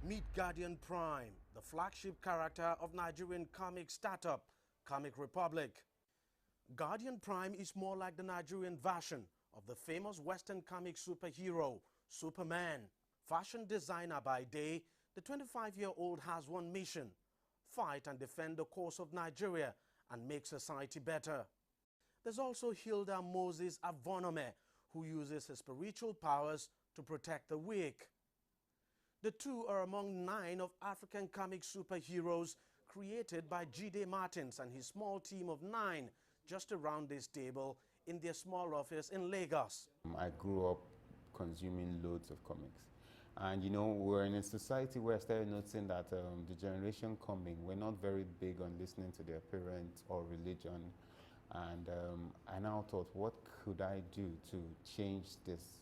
Meet Guardian Prime, the flagship character of Nigerian comic startup, Comic Republic. Guardian Prime is more like the Nigerian version of the famous Western comic superhero, Superman. Fashion designer by day, the 25-year-old has one mission: fight and defend the cause of Nigeria and make society better. There's also Hilda Moses Avonome, who uses his spiritual powers to protect the weak. The two are among 9 of African comic superheroes created by Jide Martins and his small team of 9 just around this table in their small office in Lagos. I grew up consuming loads of comics. And you know, we're in a society where I started noticing that the generation coming, we're not very big on listening to their parents or religion. And I now thought, what could I do to change this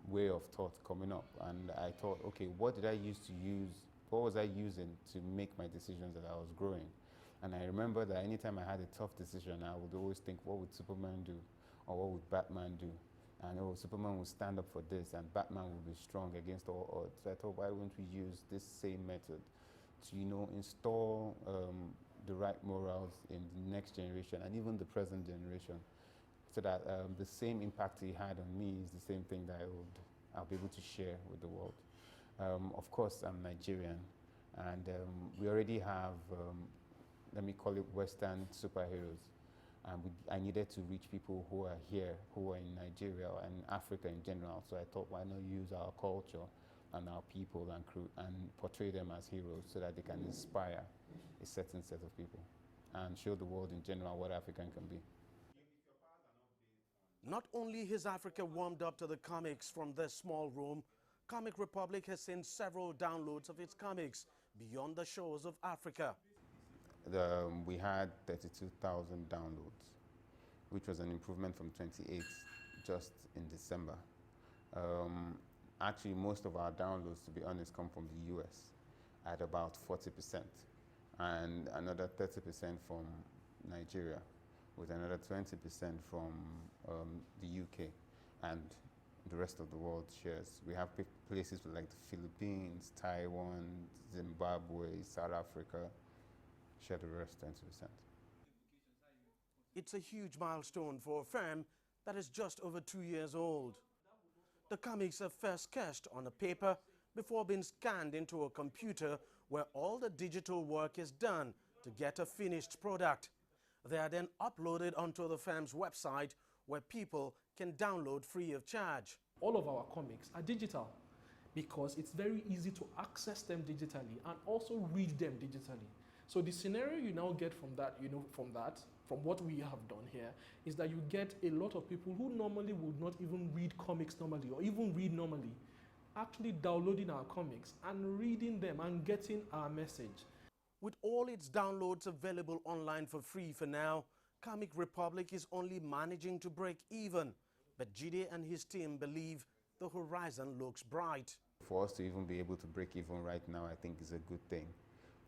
way of thought coming up? And I thought, okay, what was I using to make my decisions as I was growing? And I remember that anytime I had a tough decision, I would always think, what would Superman do? Or what would Batman do? And oh, Superman would stand up for this, and Batman would be strong against all odds. So I thought, why wouldn't we use this same method to, you know, install the right morals in the next generation and even the present generation, so that the same impact he had on me is the same thing that I'll be able to share with the world. Of course, I'm Nigerian, and we already have, let me call it Western superheroes. I needed to reach people who are here, who are in Nigeria and Africa in general. So I thought, why not use our culture and our people and portray them as heroes so that they can inspire a certain set of people and show the world in general what African can be. Not only has Africa warmed up to the comics from this small room, Comic Republic has seen several downloads of its comics beyond the shores of Africa. We had 32,000 downloads, which was an improvement from 28 just in December. Actually, most of our downloads, to be honest, come from the US at about 40%, and another 30% from Nigeria, with another 20% from the UK, and the rest of the world shares. We have places like the Philippines, Taiwan, Zimbabwe, South Africa, share the rest 20%. It's a huge milestone for a firm that is just over 2 years old. The comics are first sketched on a paper before being scanned into a computer where all the digital work is done to get a finished product. They are then uploaded onto the firm's website where people can download free of charge. All of our comics are digital because it's very easy to access them digitally and also read them digitally. So the scenario you now get from that, from what we have done here, is that you get a lot of people who normally would not even read comics normally or even read normally, actually downloading our comics and reading them and getting our message. With all its downloads available online for free for now, Comic Republic is only managing to break even. But Jide and his team believe the horizon looks bright. For us to even be able to break even right now, I think is a good thing.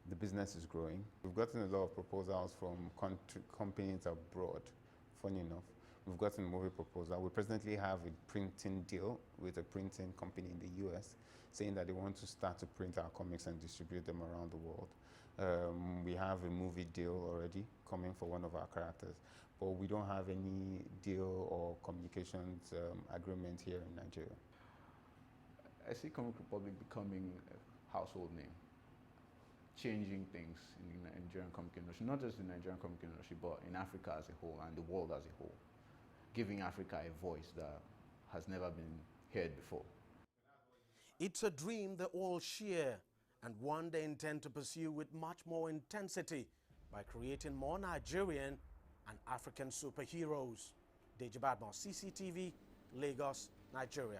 The business is growing. We've gotten a lot of proposals from companies abroad, funny enough. We've gotten a movie proposal. We presently have a printing deal with a printing company in the US saying that they want to start to print our comics and distribute them around the world. We have a movie deal already coming for one of our characters, but we don't have any deal or communications agreement here in Nigeria. I see Comic Republic becoming a household name, changing things in the Nigerian comic industry, not just the Nigerian comic industry, but in Africa as a whole and the world as a whole, giving Africa a voice that has never been heard before. It's a dream they all share, and one they intend to pursue with much more intensity by creating more Nigerian and African superheroes. Deji Badmo, CCTV, Lagos, Nigeria.